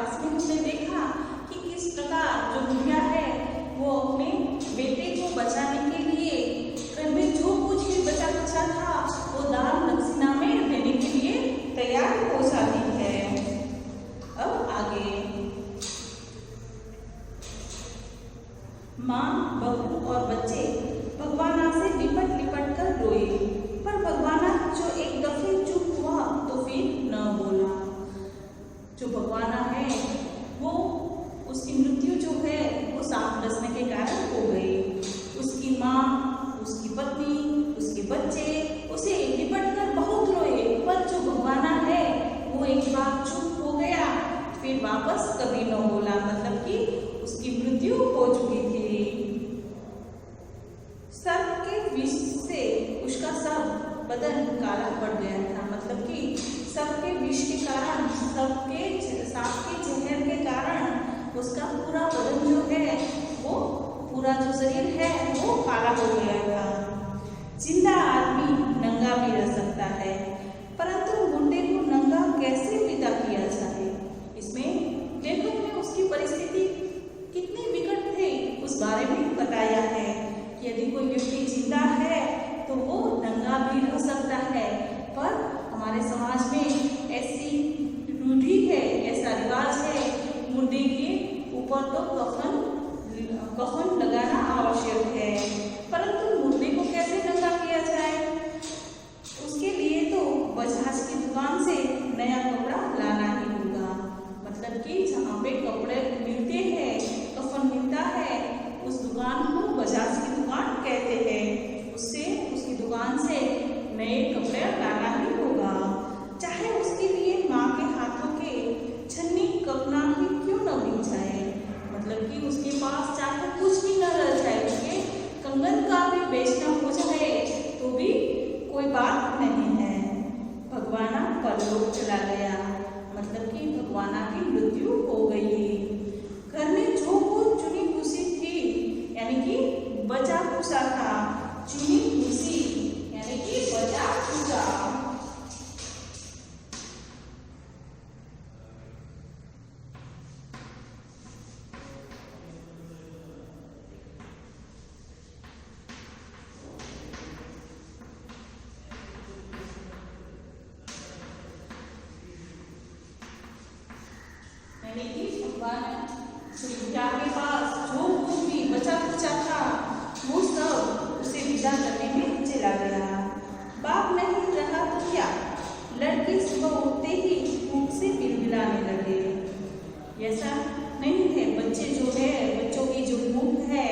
पास में उसने देखा कि किस प्रकार जो बुढ़िया है वो अपने बेटे को बचाने के लिए घर में जो कुछ भी बचा कुचा था वो दान दक्षिणा में देने के लिए तैयार हो जाती है। अब आगे माँ, बहू और बच्चे भगवाना से लिपट लिपट कर रोए, पर भगवाना जो एक दफे चुप हुआ तो फिर न बोला। जो भगवाना है वो उसकी मृत्यु जो है वो सांप डसने के कारण हो गई। उसकी माँ, उसकी पत्नी, उसके बच्चे उसे लिपट कर बहुत रोए, पर जो भगवाना है वो एक बार चुप हो गया, फिर वापस कभी न बोला, मतलब कि उसकी मृत्यु हो चुकी थी। सर्प के विष से उसका सब बदन काला पड़ गया था, मतलब कि सर्प के विष के कारण, सांप के जहर के कारण उसका पूरा बदन जो है वो पूरा जो शरीर है वो काला हो गया था। जिंदा आदमी नंगा भी रह सकता है, परंतु मुंडे को नंगा कैसे विदा किया जाए? इसमें लेखक ने उसकी परिस्थिति कितनी विकट थे उस बारे में बताया है कि यदि कोई व्यक्ति जिंदा है तो वो नंगा भी रह सकता है, पर हमारे समाज में ऐसी रूढ़ी है, ऐसा रिवाज है, मुंडे के ऊपर तो कफन लगाना आवश्यक है, परंतु मुंडे को कैसे नंगा किया जाए? उसके लिए तो बजाज की दुकान से नया कपड़ा लाना ही होगा, मतलब कि जहाँ पे कपड़े मिलते हैं, कफन मिलता है, उस दुकान को बजाज की दुकान कहते हैं। उससे उसकी दुकान से नए कपड़े लाना ही होगा, चाहे उसके लिए माँ के हाथों के छन्नी कपड़ा ही क्यों न मिल जाए, मतलब कि उसके पास चाहे कुछ भी न रह जाए, उसके कंगन का भी बेचना हो जाए तो भी कोई बात नहीं है। भगवाना परलोक चला गया, मतलब कि भगवाना की मृत्यु हो गई। घर में जो वो चुनी खुशी थी, यानी कि बचा खुशा था, चुनी खुशी यानी कि बचा खुशा। यानी कि भगवान बुढ़िया के पास जो कुछ भी बचा खुचा था वो सब उसे विदा करने में चला गया। बाप नहीं रहा तो क्या, लड़के सुबह उठते ही भूख से बिलबिलाने लगे। ऐसा नहीं है, बच्चे जो है, बच्चों की जो भूख है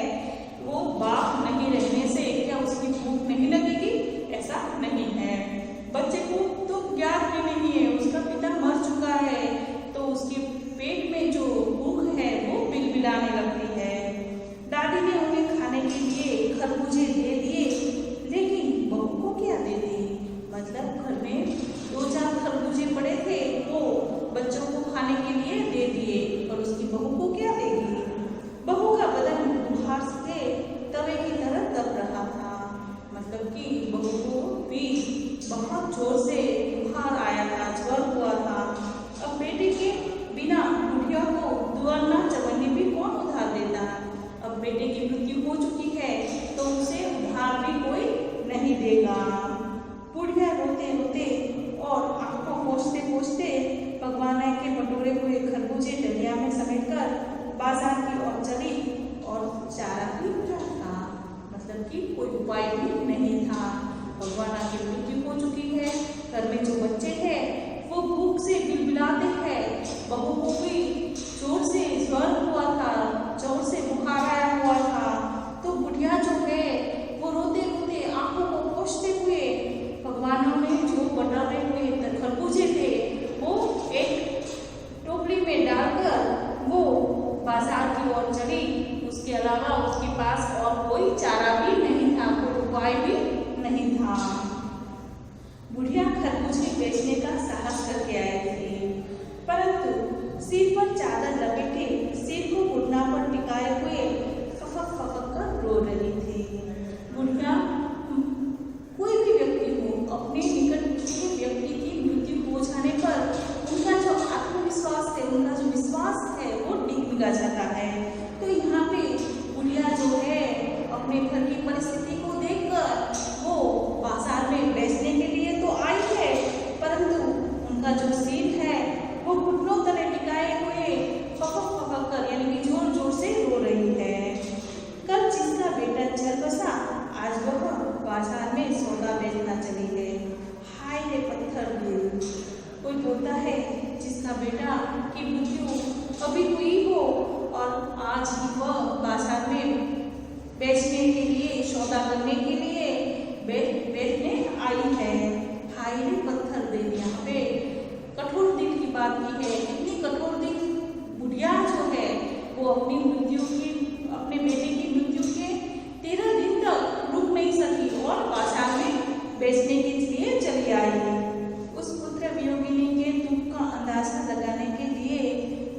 वो बाप नहीं रहने से क्या उसकी भूख नहीं लगेगी? ऐसा नहीं है। बच्चे को तो ज्ञान भी नहीं है, उसका पिता मर चुका है, तो उसके पेट में जो भूख है वो बिलबिलाने लगती है। दादी ने उन्हें खाने के लिए खरबूजे दे दिए, लेकिन बहू को क्या दे दी? मतलब घर में 2-4 खरबूजे पड़े थे, वो बच्चों को खाने के लिए दे दिए, और उसकी बहू को क्या देगी? बहू का बदन बुखार से तवे की तरह तप रहा था, मतलब कि बहू को भी बहुत जोर से बुखार आया था, ज्वर हुआ था। अब बेटे के बिना बुढ़िया को दुआना चवन्नी भी कौन उधार देता? अब बेटे की मृत्यु हो चुकी है तो उसे उधार भी कोई नहीं देगा। बुढ़िया रोते रोते और आंखों पोंछते पोंछते भगवाना के बटोरे हुए खरबूजे डलिया में समेटकर बाजार की ओर चली, और चारा भी क्या था, मतलब कि कोई उपाय भी नहीं था। भगवाना की मृत्यु हो चुकी है, घर में जो बच्चे हैं वो भूख से बिलबिलाते हैं, बहू को भी जोर से ज्वर हुआ था, जोर से बुखार आया हुआ था, तो बुढ़िया जो है वो रोते रोते आंखों को पोंछते हुए भगवानों ने जो बटोरे हुए खरबूजे थे वो एक टोकरी में डालकर वो बाजार की ओर चली। उसके अलावा उसके पास और कोई चारा भी नहीं था, कोई उपाय भी नहीं था। बुढ़िया खरबूजे बेचने का साहस करके आई थी, परंतु सिर पर ढूंढा जाता है। तो यहाँ पे गुड़िया जो है अपने घर की परिस्थिति को देखकर वो बाजार में बेचने के लिए तो आई है, परंतु उनका जो सिर है वो घुटनों तले टिकाए हुए फपक कर यानी कि जोर जोर से रो रही है। कल जिसका बेटा चल बसा आज वह बाजार में सौदा बेचना चली है। हाय रे पत्थर दिल। कोई बोलता है जिसका बेटा की मृत्यु अभी हुई हो और आज ही वह बाजार में बेचने के लिए सौदा करने के लिए बेचने आई है। हाय रे पत्थर दिल। यहाँ पे कठोर दिल की बात की है। इतनी कठोर दिल बुढ़िया जो है वो अपनी मृत्यु की अपने बेटे की मृत्यु के 13 दिन तक रुक नहीं सकी और बाजार में बेचने के लिए चली आई। उस पुत्र वियोगिनी के दुख का अंदाजा लगाने के लिए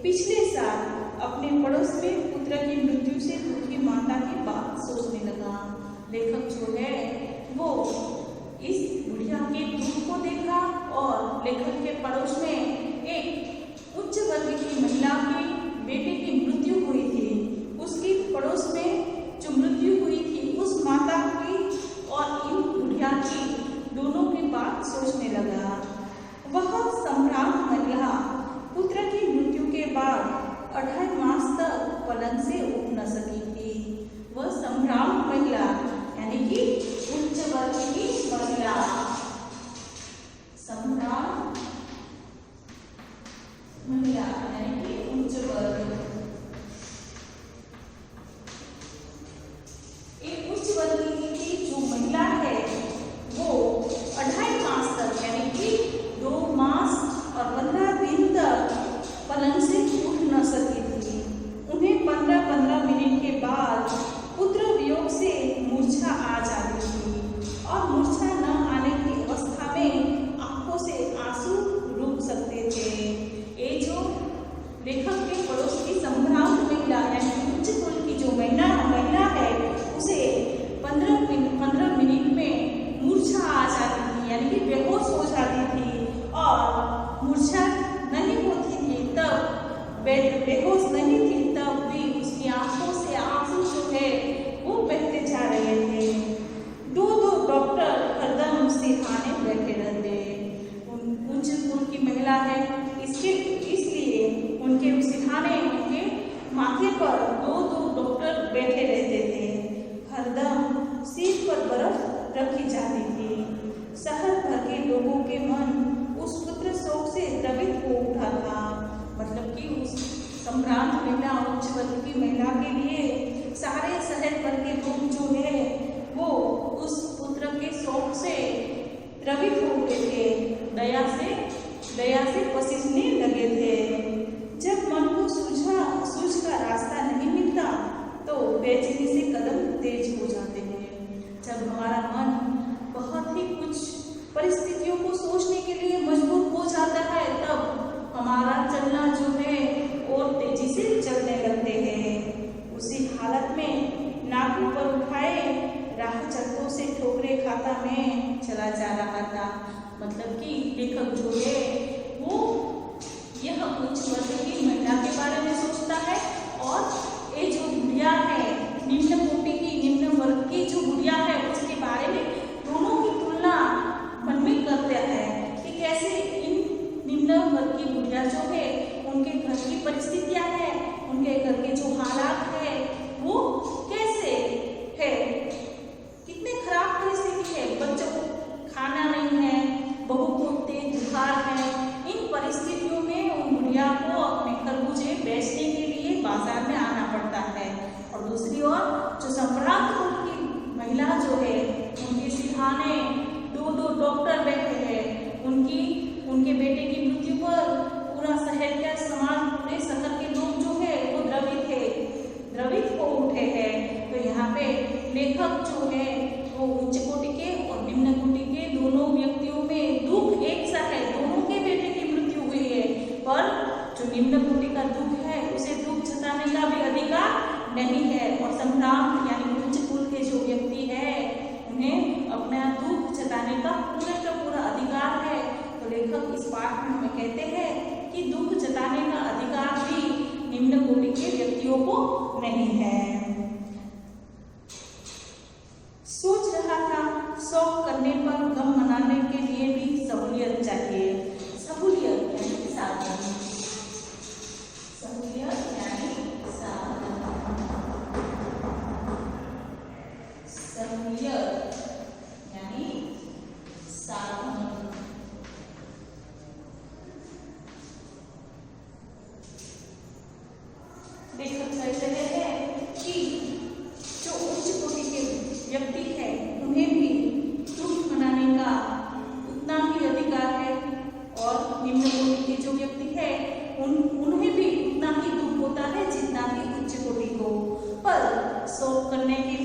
पिछले साल अपने पड़ोस में पुत्र की मृत्यु से दुखी माता की बात सोचने लगा। लेखक जो है वो इस बुढ़िया के दुख को देखा और लेखक के पड़ोस में एक उच्च वर्ग की महिला की बेटे की मृत्यु हुई थी। उसकी पड़ोस में जो मृत्यु हुई थी उस माता की और इन बुढ़िया की दोनों की बात सोचने लगा। वह सम्राट महिला पुत्र की मृत्यु के बाद 28 मास तक पलंग से उठ न सकी थी। वह सम्राट महिला यानी कि उच्च वर्ग की महिला, सम्राट महिला यानी कि उच्च वर्ग। एक उच्च वर्ग की जो महिला है वो 28 मास तक यानी कि 2 मास और 15 दिन तक पलंग से उठ न सकी थी। उन्हें 15-15 मिनट के बाद पुत्र वियोग से मूर्छा आ जाती थी और मूर्छा न आने की अवस्था में आंखों से आंसू रुक सकते थे। ये जो लेखक के पड़ोस की सम्राट महिला यानी उच्च कुल की जो महिला है उसे 15 मिनट में मूर्छा आ जाती थी यानी कि बेहोश हो जाती थी और मूर्छा नहीं होती थी तब बेहोश नहीं थी तब भी उसकी आंखों से आंसू जो है वो बहते जा रहे थे। 2 डॉक्टर हरदम सिरहाने बैठे रहते। उच्च कुल की महिला है इसलिए उनके सिरहाने उनके माथे पर 2 डॉक्टर बैठे रहते थे। हरदम सिर पर बर्फ रखी जाती थी। शहर भर के लोगों के मन उस पुत्र शोक से द्रवित हो उठा था। मतलब कि उस सम्राट महिला उच्च वर्ग की महिला के लिए सारे शहर भर के लोग जो है वो उस पुत्र के शोक से द्रवित हो गए थे, दया से पसीजने लगे थे। जब मन को सूझ का रास्ता नहीं मिलता तो बेचैनी से कदम तेज हो जाते हैं। जब हमारा मन बहुत ही कुछ परिस्थितियों को सोचने के लिए मजबूर हो जाता है तब हमारा चलना जो है और तेजी से चलने लगते हैं। उसी हालत में नाकों पर उठाए राह चलतों से ठोकरे खाता में चला जा रहा था। मतलब कि लेखक जो है वो यह उच्च वर्ग की महिला के बारे में सोचता है और ये जो बुढ़िया है निम्न कोटि की निम्न वर्ग की जो बुढ़िया है उसके बारे में दोनों की तुलना मन में करते हैं कि कैसे इन निम्न वर्ग की बुढ़िया जो है उनके घर की परिस्थितियां हैं, उनके घर के जो हालात है वो कैसे है, कितने खराब परिस्थिति है। बच्चों को खाना नहीं है, बहू को तेज बुखार है। इन परिस्थितियों में उन बुढ़िया को अपने खरबूजे बेचने के लिए बाजार में आना पड़ता है। और दूसरी ओर जो सम्राट कुल की महिला जो है उनके सिरहाने 2 डॉक्टर बैठे हैं। उनके बेटे की मृत्यु पर पूरा शहर का समाज, पूरे शहर के लोग जो है वो द्रवित हो उठे हैं। तो यहाँ पे लेखक जो है वो उच्च कोटि के और निम्न कोटि के दोनों व्यक्तियों में दुख एक सा है। दोनों के बेटे की मृत्यु हुई है पर जो निम्न कोटि का दुख है उसे दुख जताने का भी अधिकार नहीं है और सम्राट यानी उच्च कुल के जो व्यक्ति है उन्हें अपना दुख जताने का पूरा अधिकार है। तो लेखक इस पाठ में हमें कहते हैं कि दुख जताने का अधिकार भी निम्न कोटि के व्यक्तियों को नहीं है। सोच रहा था शौक करने पर गम मनाने के लिए भी सहूलियत चाहिए। सहूलियत यानी साधन, सहूलियत यानी साधन, सहूलियत यानी साधन। लेखक कह रहे हैं कि जो उच्च कोटि के व्यक्ति है उन्हें भी दुख मनाने का उतना ही अधिकार है और निम्न कोटि के जो व्यक्ति है उन्हें भी उतना ही दुख होता है जितना कि उच्च कोटि को। पर शौक करने के